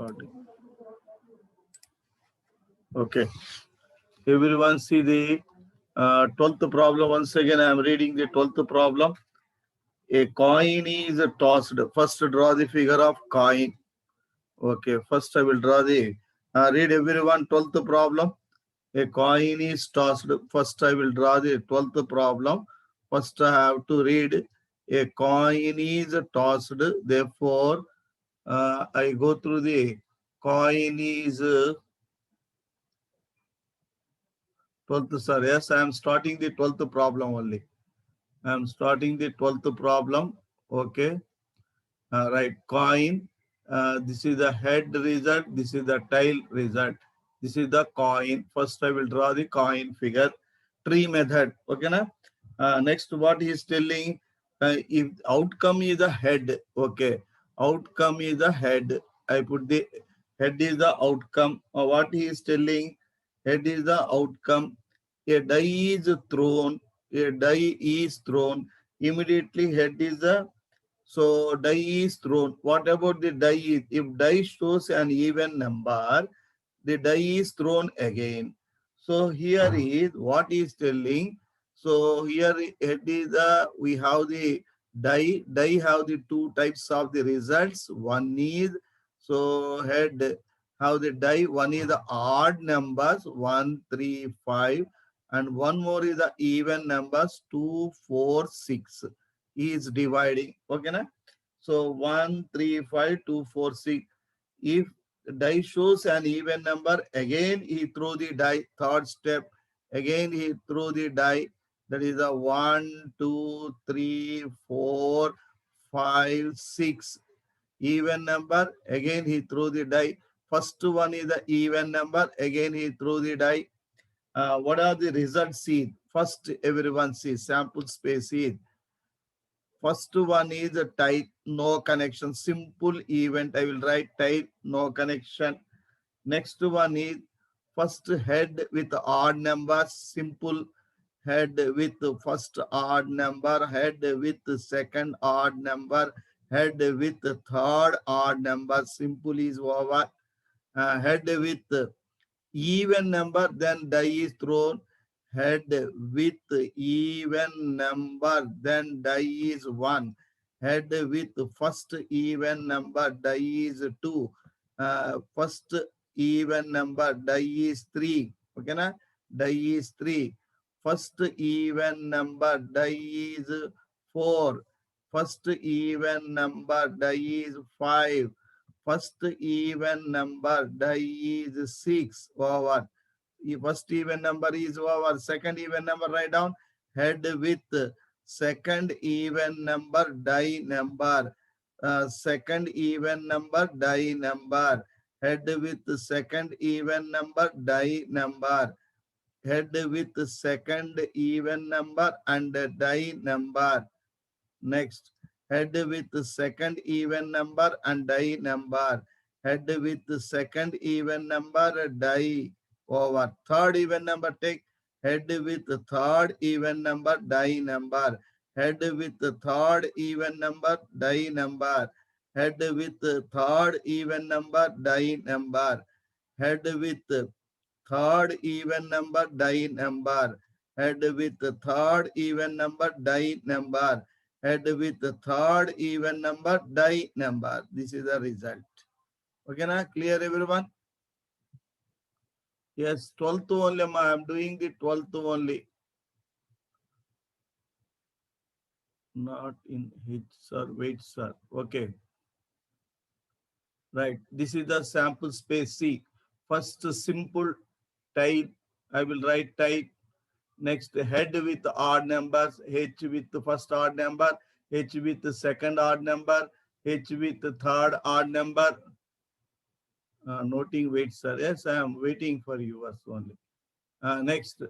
Recording. Okay. Everyone see the 12th problem. Once again, I am reading the 12th problem. A coin is tossed. First, draw the figure of coin. Okay. First, I will draw the. Read everyone 12th problem. A coin is tossed. First, I will draw the 12th problem. First, I have to read. A coin is tossed. Therefore, I go through the coin is 12th, sir. Yes, I am starting the 12th problem only. I am starting the 12th problem. Okay. Right. Coin. This is the head result. This is the tail result. This is the coin. First, I will draw the coin figure. Tree method. Okay. Na? Next, what he is telling, if outcome is the head. Okay. Outcome is the head. I put the head is the outcome. What he is telling, head is the outcome. A die is thrown. A die is thrown. Immediately, head is the so die is thrown. What about the die? If die shows an even number, the die is thrown again. So here is what is telling. So here it is we have the die. Die have the two types of the results. One is so head have the die. One is the odd numbers 1, 3, 5, and one more is the even numbers 2, 4, 6. He is dividing. Okay, na? So 1, 3, 5, 2, 4, 6. If die shows an even number, again he throw the die. Third step, again he throw the die. That is a 1, 2, 3, 4, 5, 6. Even number, again he throw the die. First one is the even number, again he throw the die. What are the results seen? First, everyone sees sample space is. First one is a type, no connection, simple event. I will write type, no connection. Next one is first head with odd numbers, simple head with first odd number, head with second odd number, head with third odd number, simple is over. Head with even number, then die is thrown. Head with even number, then die is 1. Head with first even number, die is 2. First even number, die is 3. Okay, na? Die is 3. First even number, die is 4. First even number, die is 5. First even number, die is 6 over. First even number is over. Second even number, write down. Head with second even number, die number. Second even number, die number. Head with second even number, die number. Head with second even number and die number. Next, head with the second even number and die number. Head with the second even number, die over. Third even number, take head with the third even number, die number. Head with the third even number, die number. Head with the third even number, die number. Head with the third even number, die number. Head with the third even number, die number. Head with the third even number, die number. This is the result. Okay, na? Clear everyone? Yes, 12th only, I am doing the 12th only. Not in H, sir. Wait, sir. Okay. Right. This is the sample space C. First simple type. I will write type. Next, head with odd numbers, H with the first odd number, H with the second odd number, H with the third odd number. Noting, wait, sir. Yes, I am waiting for yours only. Next,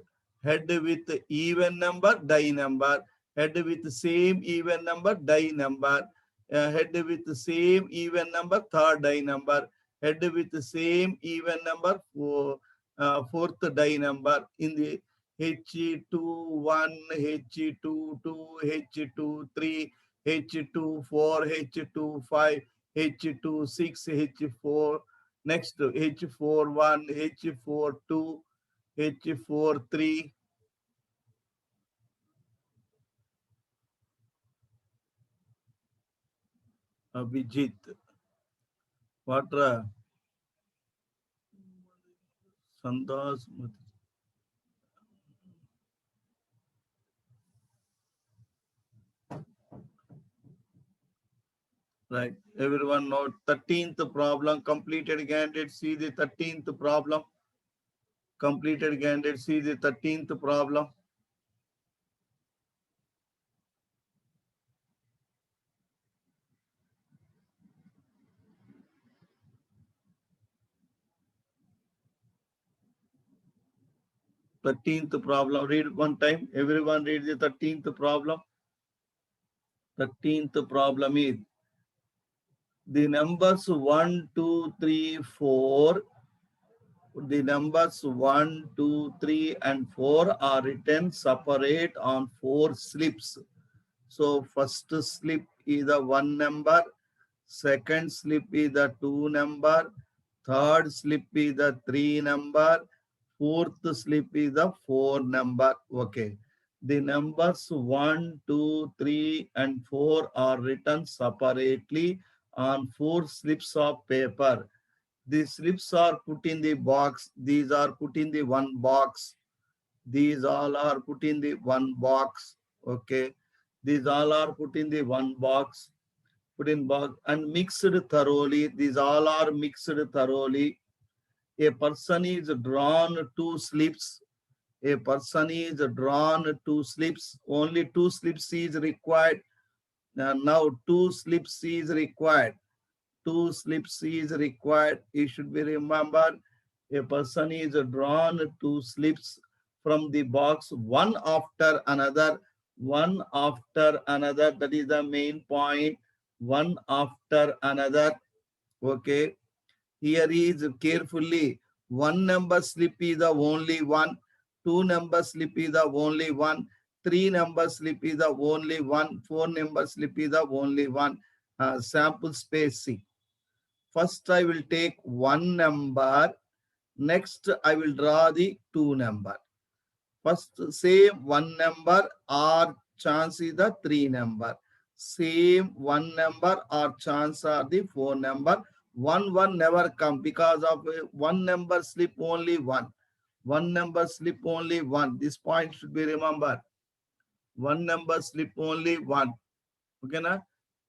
head with the even number, die number. Head with the same even number, die number. Head with the same even number, third die number. Head with the same even number, fourth die number. In the H21, H22, H23, H24, H25, H26, H4, Next, H41, H42, H43. Abhijit. What? Sandas. Right. Everyone note 13th problem. Completed candidate. See the 13th problem. Completed candidate. See the 13th problem. 13th problem. Read one time. Everyone read the 13th problem. 13th problem is the numbers 1, 2, 3, 4. The numbers 1, 2, 3, and 4 are written separate on 4 slips. So first slip is the 1 number, second slip is the 2 number, third slip is the 3 number, fourth slip is the 4 number. Okay. The numbers 1, 2, 3, and 4 are written separately on 4 slips of paper. The slips are put in the box. These are put in the one box. These all are put in the one box. Okay. These all are put in the one box. Put in box and mixed thoroughly. These all are mixed thoroughly. A person is drawn 2 slips. A person is drawn 2 slips. Only 2 slips is required. Now 2 slips is required. 2 slips is required. It should be remembered. A person is drawn 2 slips from the box, one after another, one after another. That is the main point. One after another. Okay. Here is carefully. 1 number slip is the only one. 2 number slip is the only one. 3 number slip is the only one. 4 number slip is the only one. Sample space C. First, I will take 1 number. Next, I will draw the 2 number. First, same 1 number or chance is the 3 number. Same 1 number or chance are the 4 number. 1 never come because of 1 number slip only 1. 1 number slip only 1. This point should be remembered. 1 number slip only 1. Okay, na?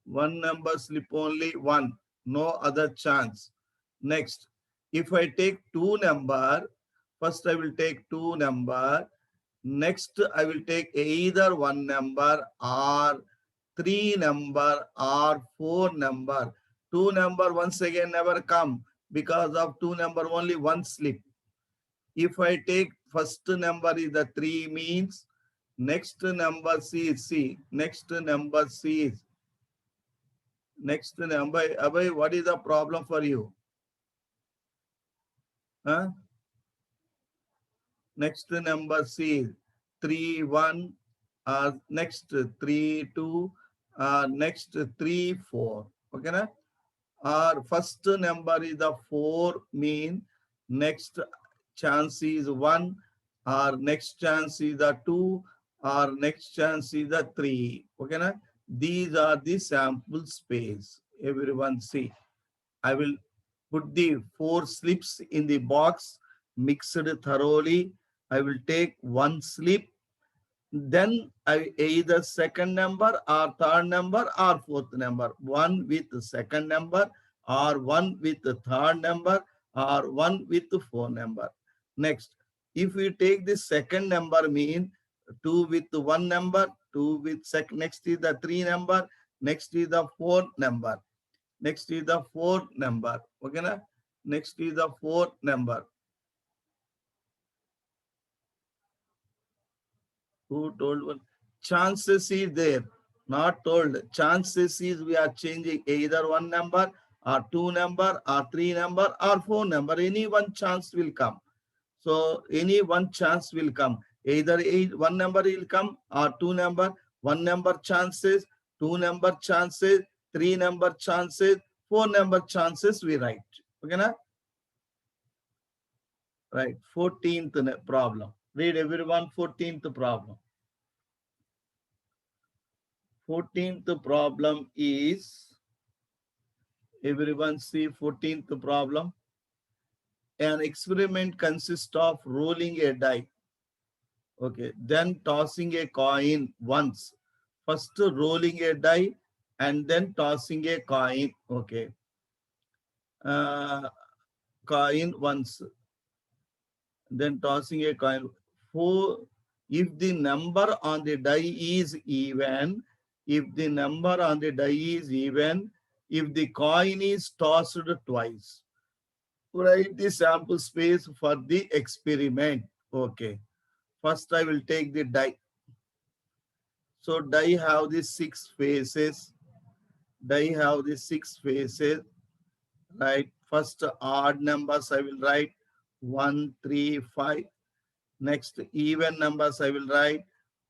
1 number slip only 1. No other chance. Next, if I take 2 number, first I will take 2 number. Next, I will take either 1 number or 3 number or 4 number. 2 number once again never come because of 2 number only 1 slip. If I take first number is the 3 means next number C is C. Next number C is next number. Abhay, what is the problem for you? Huh? Next number C is 3, 1. Next 3, 2. Next 3, 4. Okay, na? Our first number is the 4 mean next chance is 1. Our next chance is the 2. Our next chance is the 3. Okay, na? These are the sample space. Everyone see. I will put the 4 slips in the box, mixed thoroughly. I will take 1 slip. Then I either second number or third number or fourth number. 1 with the second number or 1 with the third number or 1 with the fourth number. Next, if we take the second number mean 2 with the 1 number, 2 with second, next is the 3 number, next is the 4 number. Next is the 4 number. Okay, na? Next is the 4 number. Who told one? Chances is there, not told. Chances is we are changing either 1 number or 2 number or 3 number or 4 number. Any one chance will come. So any one chance will come. Either 1 number will come or 2 number. 1 number chances, 2 number chances, 3 number chances, 4 number chances we write. Okay, na? Right. 14th problem. Read everyone 14th problem. 14th problem is, everyone see 14th problem. An experiment consists of rolling a die. Okay. Then tossing a coin once. First rolling a die and then tossing a coin. Okay. Uh, Coin once. Then tossing a coin. For if the number on the die is even, if the number on the die is even, if the coin is tossed twice, write the sample space for the experiment. Okay. First, I will take the die. So die have the 6 faces. Die have the 6 faces. Right. First odd numbers I will write 1, 3, 5. Next, even numbers I will write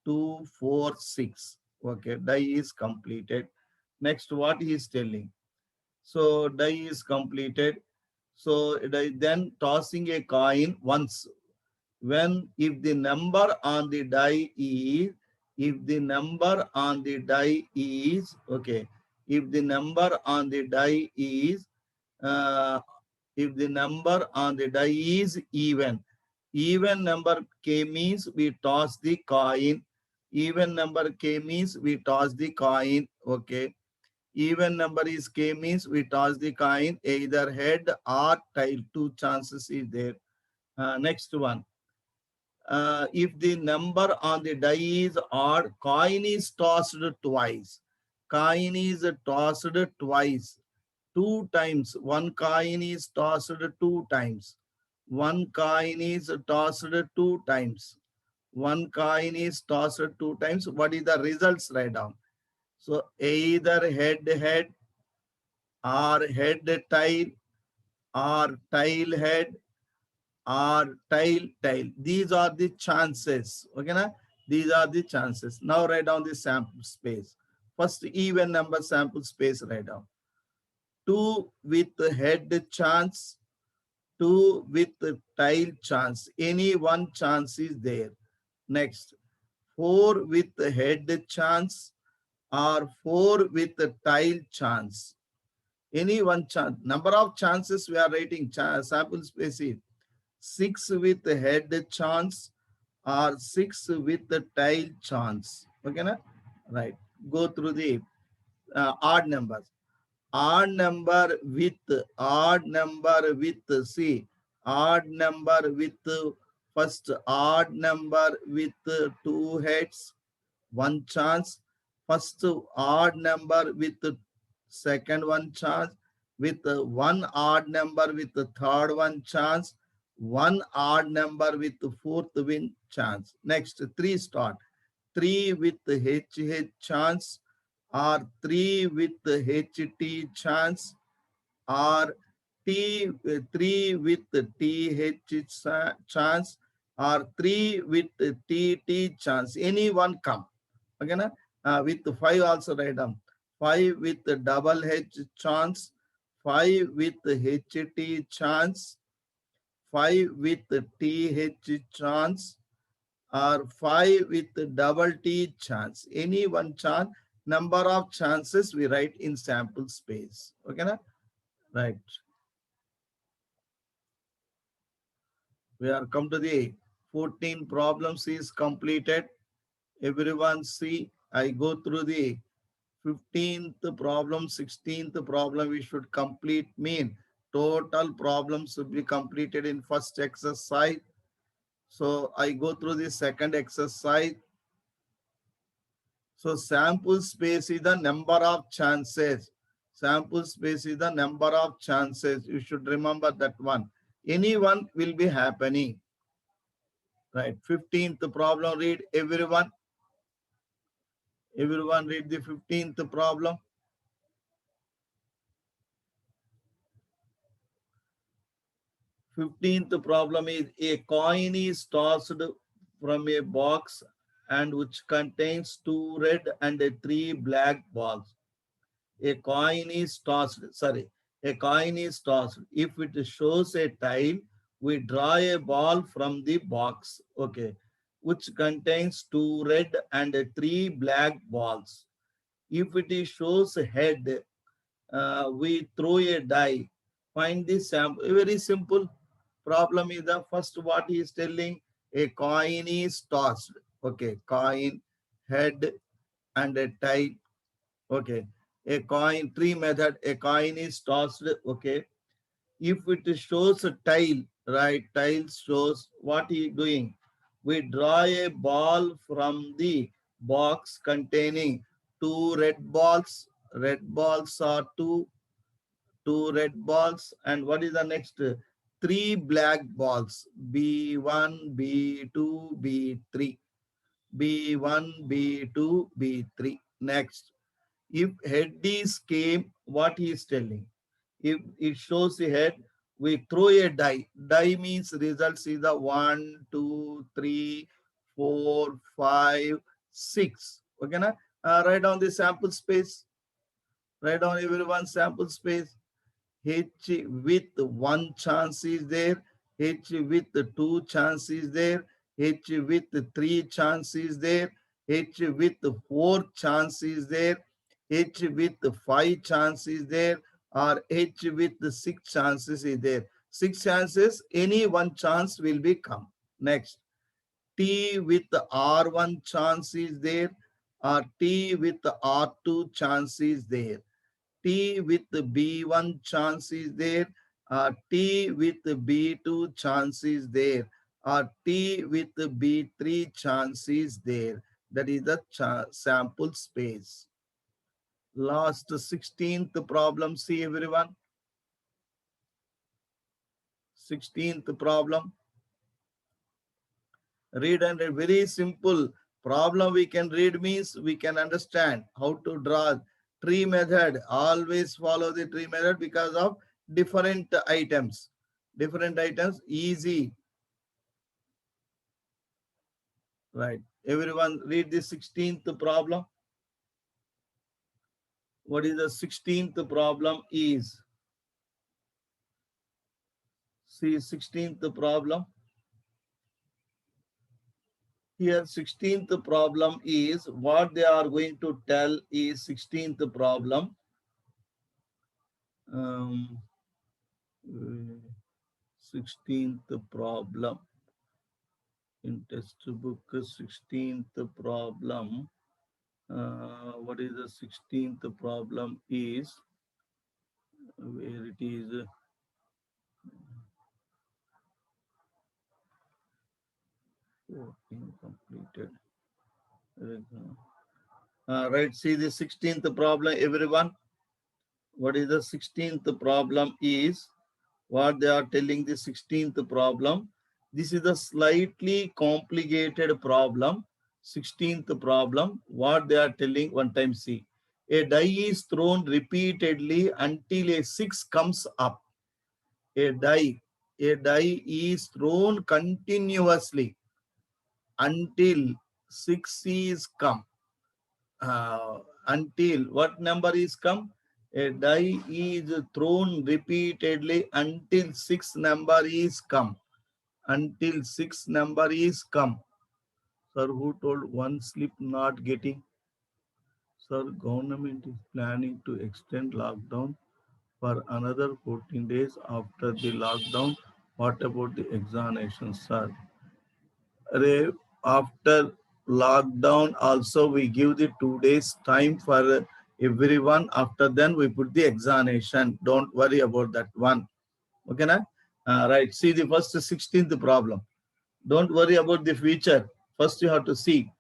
2, 4, 6. Okay, die is completed. Next, what he is telling? So, die is completed. So, then tossing a coin once. When, if the number on the die is, if the number on the die is, okay, if the number on the die is, uh, if the number on the die is even number k means we toss the coin. Even number k means we toss the coin. Okay. Even number is k means we toss the coin, either head or tail. 2 chances is there. Next one. If the number on the die is odd, coin is tossed twice. Coin is tossed twice. 2 times. One coin is tossed 2 times. One coin is tossed 2 times. One coin is tossed 2 times. What is the results? Write down. So either head head or head tail or tail head or tail tail. These are the chances. Okay, na? These are the chances. Now write down the sample space. First even number sample space write down. 2 with head chance, 2 with tail chance. Any one chance is there. Next, 4 with head chance or 4 with tail chance. Any one chance. Number of chances we are writing. Sample space is 6 with head chance or 6 with tail chance. Okay, na? Right. Go through the odd numbers. Odd number with see, odd number with first odd number with 2 heads, 1 chance. First odd number with second 1 chance, with 1 odd number with the third 1 chance, 1 odd number with the fourth win chance. Next 3 start. 3 with HH chance or 3 with HT chance or 3 with TH chance or 3 with TT chance. Any one come. Okay, na? With 5 also write down. 5 with double H chance, 5 with HT chance, 5 with TH chance, or 5 with double T chance. Any one chance, number of chances we write in sample space. Okay, na? Right. We are come to the 14 problems is completed. Everyone see, I go through the 15th problem, 16th problem we should complete, mean total problems should be completed in first exercise. So I go through the second exercise. So sample space is the number of chances. Sample space is the number of chances. You should remember that one. Any one will be happening. Right. 15th problem, read everyone. Everyone read the 15th problem. 15th problem is a coin is tossed from a box and which contains 2 red and 3 black balls. A coin is tossed, sorry, a coin is tossed. If it shows a tail, We draw a ball from the box, okay, which contains 2 red and 3 black balls. If it is shows head, we throw a die. Find the sample. Very simple problem is the first what he is telling. A coin is tossed. Okay, coin, head, and a tail. Okay, a coin tree method. A coin is tossed. Okay, if it shows a tail, right? Tail shows what he doing. We draw a ball from the box containing 2 red balls. Red balls are two red balls, and what is the next? 3 black balls. B1, B2, B3. B1, B2, B3. Next, if head is came, what he is telling? If it shows the head, we throw a die. Die means results is the 1, 2, 3, 4, 5, 6. Okay, na? Write down the sample space. Write down everyone sample space. H with 1 chance is there, H with 2 chance is there, H with 3 chance is there, H with 4 chance is there, H with 5 chance is there, or H with 6 chances is there. 6 chances, any one chance will be come. Next, T with R1 chance is there, or T with R2 chance is there. T with B1 chance is there, T with B2 chance is there, or T with B3 chance is there. That is the sample space. Last 16th problem, see everyone. 16th problem. Read, and a very simple problem we can read means we can understand how to draw tree method. Always follow the tree method because of different items. Different items, easy. Right. Everyone read the 16th problem. What is the 16th problem is? See 16th problem. Here 16th problem is what they are going to tell is 16th problem. 16th problem in textbook. 16th problem. What is the 16th problem is? Where it is? 14 completed. Right. See the 16th problem, everyone. What is the 16th problem is? What they are telling the 16th problem. This is a slightly complicated problem. 16th problem. What they are telling, one time see. A die is thrown repeatedly until a 6 comes up. A die is thrown continuously until 6 is come. Until what number is come? A die is thrown repeatedly until 6 number is come. Until 6 number is come. Sir, who told one slip not getting? Sir, government is planning to extend lockdown for another 14 days after the lockdown. What about the examination, sir? After lockdown also we give the 2 days time for everyone. After then we put the examination. Don't worry about that one. Okay, na? Right. See the first 16th problem. Don't worry about the future. First you have to see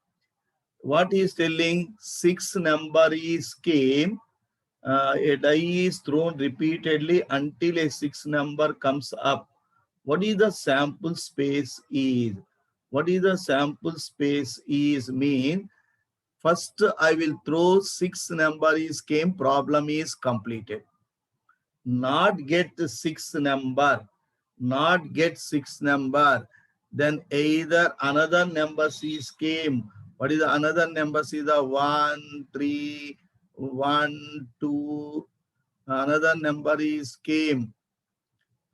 what he is telling. 6 number is came. A die is thrown repeatedly until a 6 number comes up. What is the sample space is? What is the sample space is mean? First I will throw 6 number is came, problem is completed. Not get 6 number, not get 6 number. Then either another number is came. What is the another number? Is the 1, 3, 1, 2. Another number is came.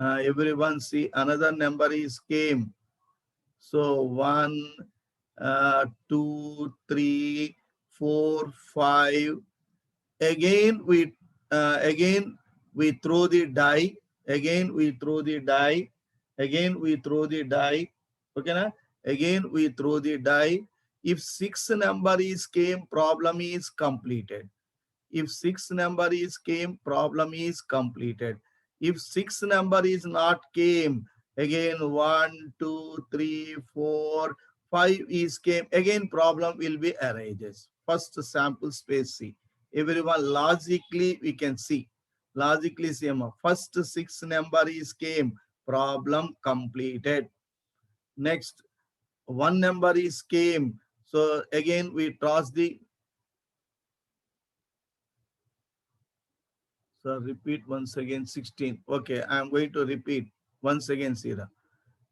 Everyone see another number is came. So 1, 2, 3, 4, 5. Again we throw the die. Again we throw the die. Again we throw the die. Okay, na? Again we throw the die. If 6 number is came, problem is completed. If 6 number is came, problem is completed. If 6 number is not came, again 1, 2, 3, 4, 5 is came, again problem will be arises. First sample space C. Everyone logically we can see. Logically see, first 6 number is came, problem completed. Next, 1 number is came. So again we toss the. So repeat once again 16. Okay, I'm going to repeat once again, Sira.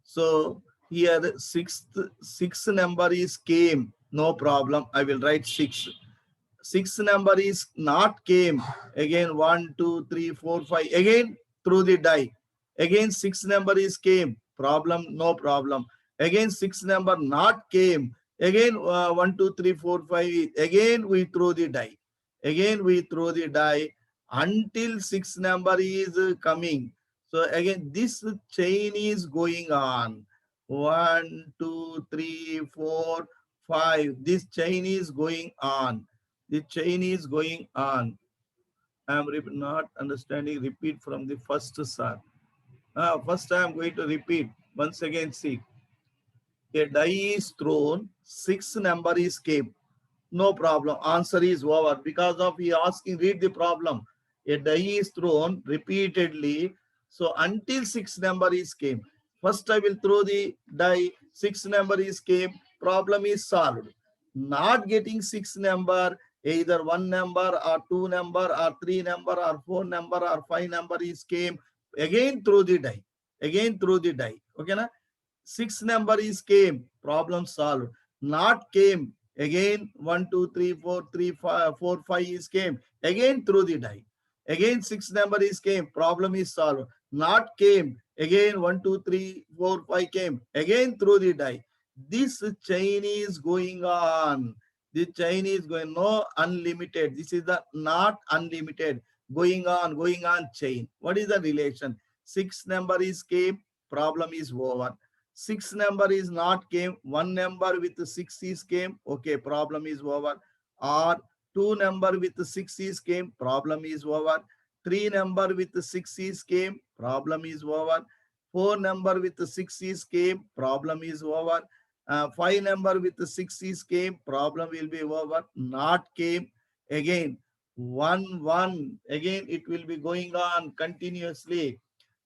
So here sixth number is came. No problem. I will write 6. 6 number is not came. Again 1, 2, 3, 4, 5. Again through the die. Again 6 number is came. Problem, no problem. Again 6 number not came. Again 1, 2, 3, 4, 5. Again we throw the die. Again we throw the die until 6 number is coming. So again this chain is going on. 1, 2, 3, 4, 5. This chain is going on. The chain is going on. I am not understanding. Repeat from the first, sir. First I am going to repeat. Once again, see. A die is thrown. 6 number is came. No problem. Answer is over. Because of he asking, read the problem. A die is thrown repeatedly. So until 6 number is came. First I will throw the die. 6 number is came. Problem is solved. Not getting 6 number, either 1 number or 2 number or 3 number or 4 number or 5 number is came. Again throw the die. Again throw the die. Okay, na? 6 number is came, problem solved. Not came, again 1, 2, 3, 4, 3, 5, 4, 5 is came, again through the die. Again 6 number is came, problem is solved. Not came, again 1, 2, 3, 4, 5 came, again through the die. This chain is going on. The chain is going, no unlimited. This is the not unlimited. Going on chain. What is the relation? 6 number is came, problem is over. 6 number is not came, 1 number with 6 is came, okay, problem is over. Or 2 number with 6 is came, problem is over. 3 number with 6 is came, problem is over. 4 number with 6 is came, problem is over. 5 number with 6 is came, problem will be over. Not came, again 1, 1, again it will be going on continuously.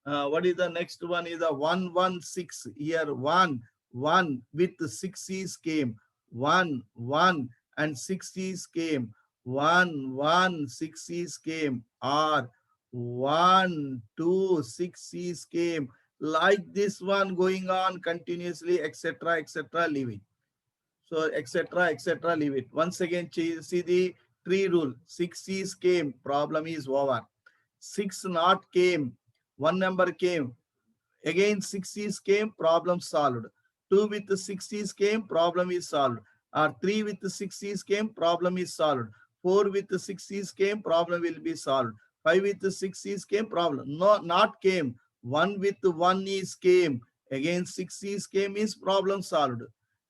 What is the next one? Is a 1, 1, 6. Here 1, 1 with 6 is came. 1, 1 and 6 is came. 1, 1, 6 is came. Or 1, 2, 6 is came. Like this one going on continuously, etc., etc. Leave it. So etc., etc. Leave it. Once again, see the tree rule. 6 is came. Problem is over. 6 not came. 1 number came. Again 6 is came, problem solved. 2 with the 6 is came, problem is solved. Or 3 with the 6 is came, problem is solved. 4 with the 6 is came, problem will be solved. 5 with the 6 is came, problem no not came. 1 with the 1 is came, again 6 is came is problem solved.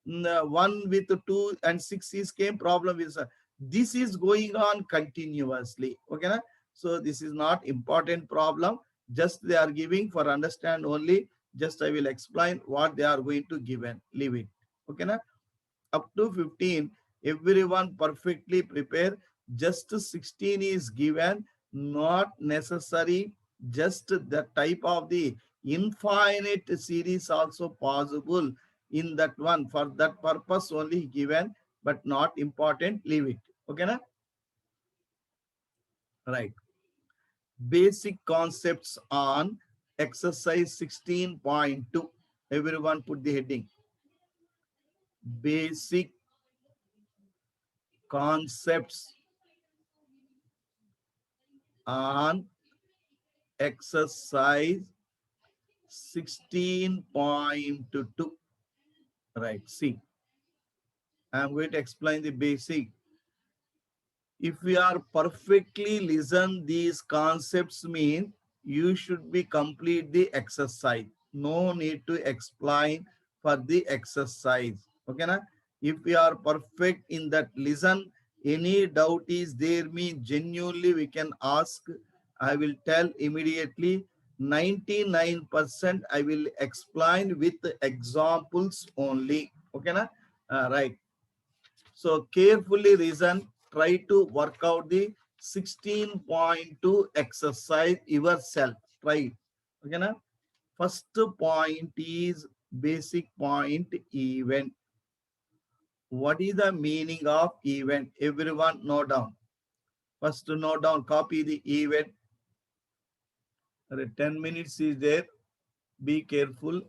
1 with the 2 and 6 is came, problem is this is going on continuously. Okay, na? So this is not important problem. Just they are giving for understand only. Just I will explain what they are going to give and leave it. Okay, na? Up to 15, everyone perfectly prepare. Just 16 is given, not necessary. Just the type of the infinite series also possible in that one. For that purpose only given, but not important. Leave it. Okay, na? Right. Basic concepts on exercise 16.2. Everyone put the heading. Basic concepts on exercise 16.2. Right. See, I am going to explain the basic. If we are perfectly listen these concepts mean you should be complete the exercise. No need to explain for the exercise. Okay, na? If we are perfect in that listen, any doubt is there me genuinely we can ask. I will tell immediately. 99% I will explain with examples only. Okay, na? Right. So carefully reason, try to work out the 16.2 exercise yourself. Try. Okay, na? First point is basic point event. What is the meaning of event? Everyone note down. First note down, copy the event. 10 minutes is there. Be careful.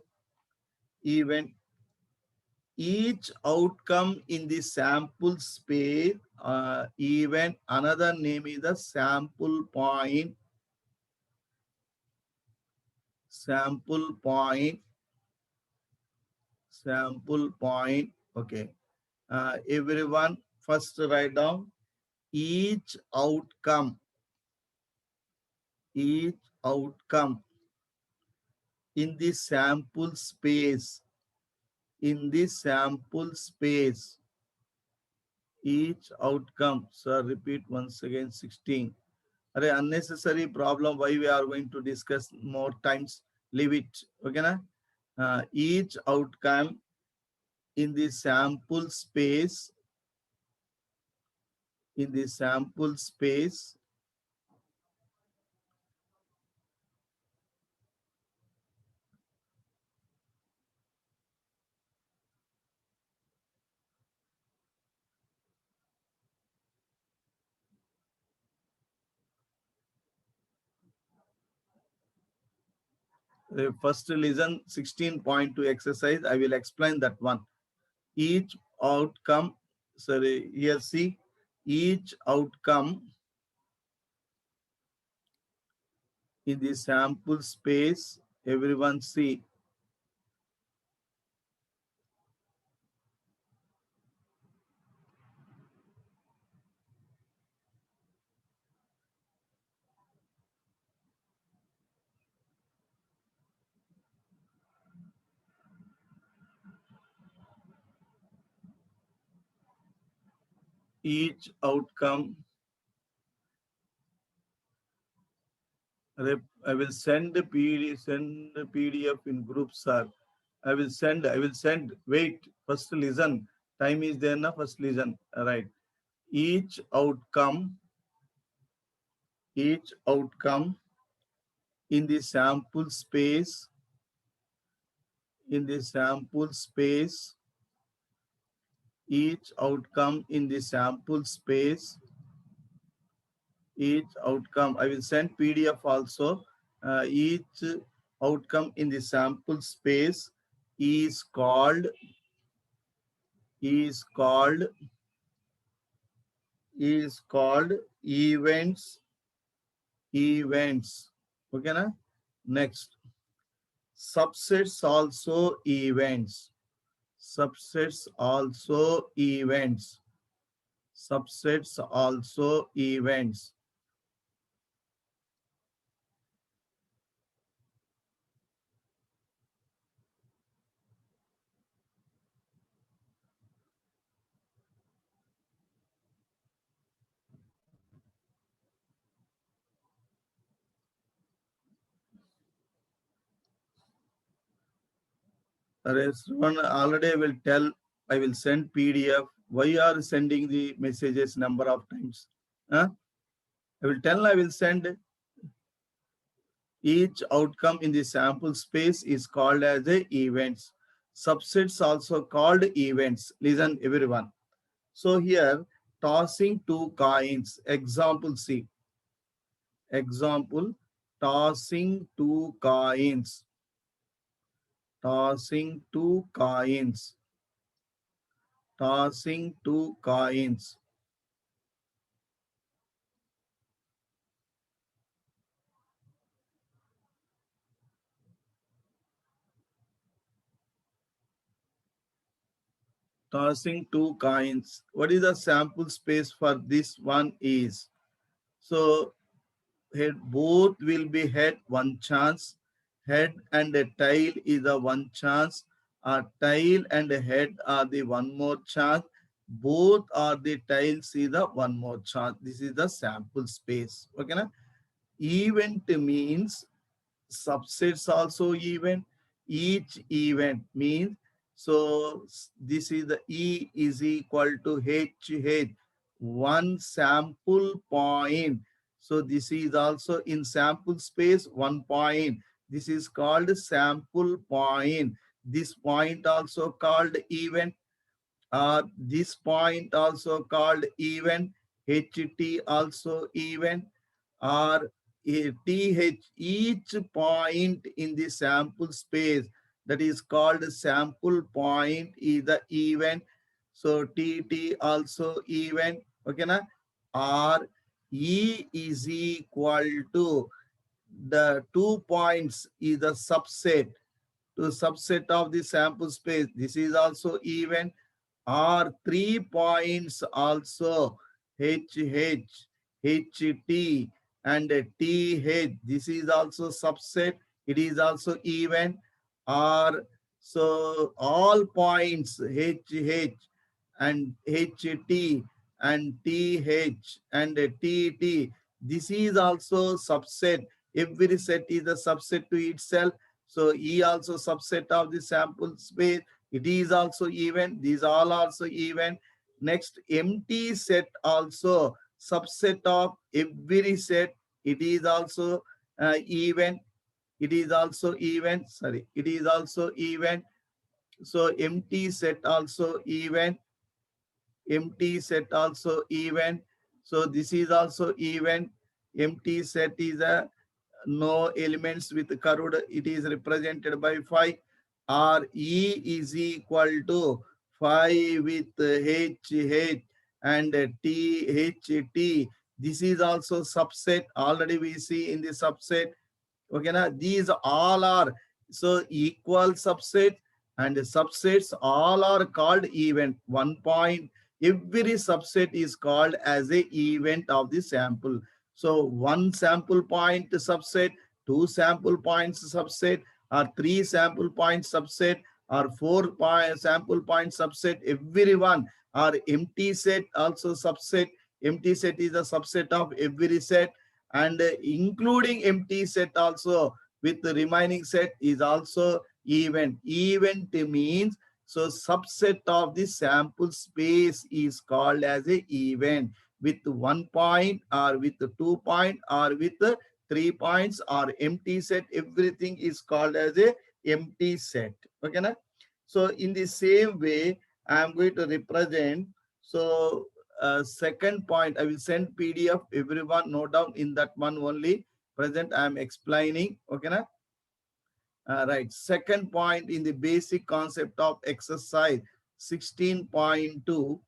Event. Each outcome in the sample space, even another name is the sample point. Sample point. Sample point. Okay. Everyone first write down each outcome. Each outcome in the sample space. In the sample space. Each outcome. Sir, repeat once again 16. Unnecessary problem, why we are going to discuss more times, leave it. Okay, na? Each outcome in the sample space, in the sample space, first listen 16.2 exercise, I will explain that one. Each outcome, sorry, here see, each outcome in the sample space, everyone see, each outcome. I will send the PDF in groups, sir. I will send. Wait, first listen. Time is there now. First listen. All right. Each outcome in the sample space, in the sample space, each outcome in the sample space, each outcome. I will send PDF also. Each outcome in the sample space is called is called events. Okay, na? Next, subsets also events. Subsets also events. Subsets also events. One already will tell, I will send PDF. Why you are sending the messages number of times? Huh? I will tell, I will send. Each outcome in the sample space is called as a events. Subsets also called events. Listen everyone. So here tossing two coins. Example C. Example, tossing two coins. Tossing two coins. Tossing two coins. tossing two coins. What is the sample space for this one is? So head both will be head one chance. Head and a tail is a one chance. A tail and a head are the one more chance. Both are the tails is the one more chance. This is the sample space. Okay, na? Event means subsets also even. Each event means, so this is the E is equal to H, one sample point. So this is also in sample space one point. This is called sample point. This point also called event. This point also called event. HT also event, or TH, each point in the sample space that is called sample point is the event. So TT also event. Okay, na? Or E is equal to the 2 points is the subset to subset of the sample space. This is also event. Or 3 points also HH, HT and TH. This is also subset. It is also even. Or so all points HH and HT and TH and TT. This is also subset. Every set is a subset to itself. So E also subset of the sample space. It is also even. These all also even. Next, empty set also subset of every set. It is also even. It is also even. Sorry, it is also even. So empty set also even. Empty set also even. So this is also even. Empty set is a no elements with curved, it is represented by 5. Or E is equal to 5 with H and THT. This is also subset. Already we see in the subset. Okay, na? These all are so equal subset, and subsets all are called event. 1 point, every subset is called as a event of the sample. So one sample point subset, two sample points subset, or three sample point subset, or sample point subset, everyone. Or empty set also subset. Empty set is a subset of every set, and including empty set also with the remaining set is also event. Event means, so subset of the sample space is called as a event with 1 point or with 2 point or with 3 points or empty set. Everything is called as a empty set. Okay, na? So in the same way, I am going to represent. So second point, I will send PDF. Everyone note down in that one only. Present, I am explaining. Okay, na? Right. Second point in the basic concept of exercise 16.2.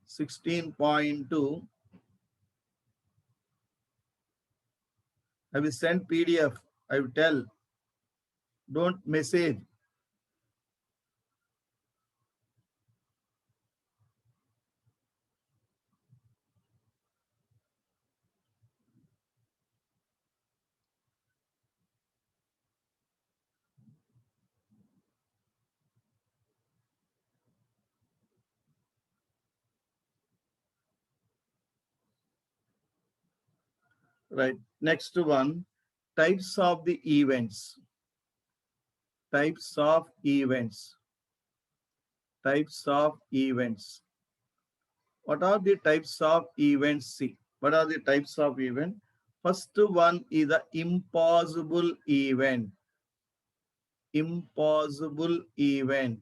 16.2. I will send PDF. I will tell. Don't message. Right. Next one. Types of the events. Types of events. Types of events. What are the types of events? See, what are the types of event? First one is the impossible event. Impossible event.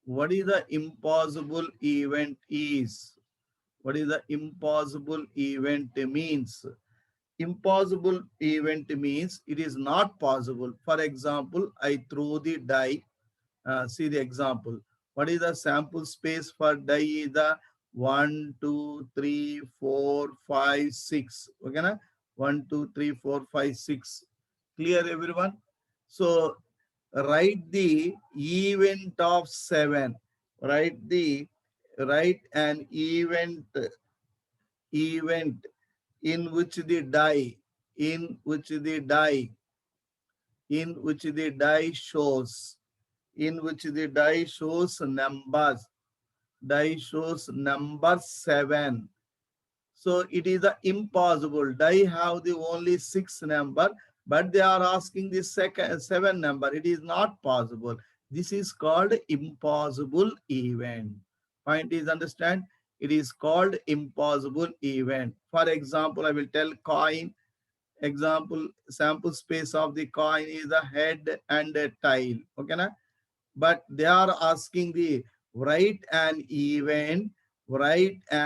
What is the impossible event is? What is the impossible event means? Impossible event means it is not possible. For example, I threw the die. See the example. What is the sample space for die? Is the 1, 2, 3, 4, 5, 6. Okay, na? 1, 2, 3, 4, 5, 6. Clear, everyone? So write the event of 7. Write an event in which the die in which the die in which the die shows numbers. Die shows number 7. So it is a impossible. Die have the only 6 number, but they are asking the second 7 number. It is not possible. This is called impossible event. Point is understand? It is called impossible event. For example, I will tell coin. Example, sample space of the coin is a head and a tail. Okay, na? But they are asking the write an event, write an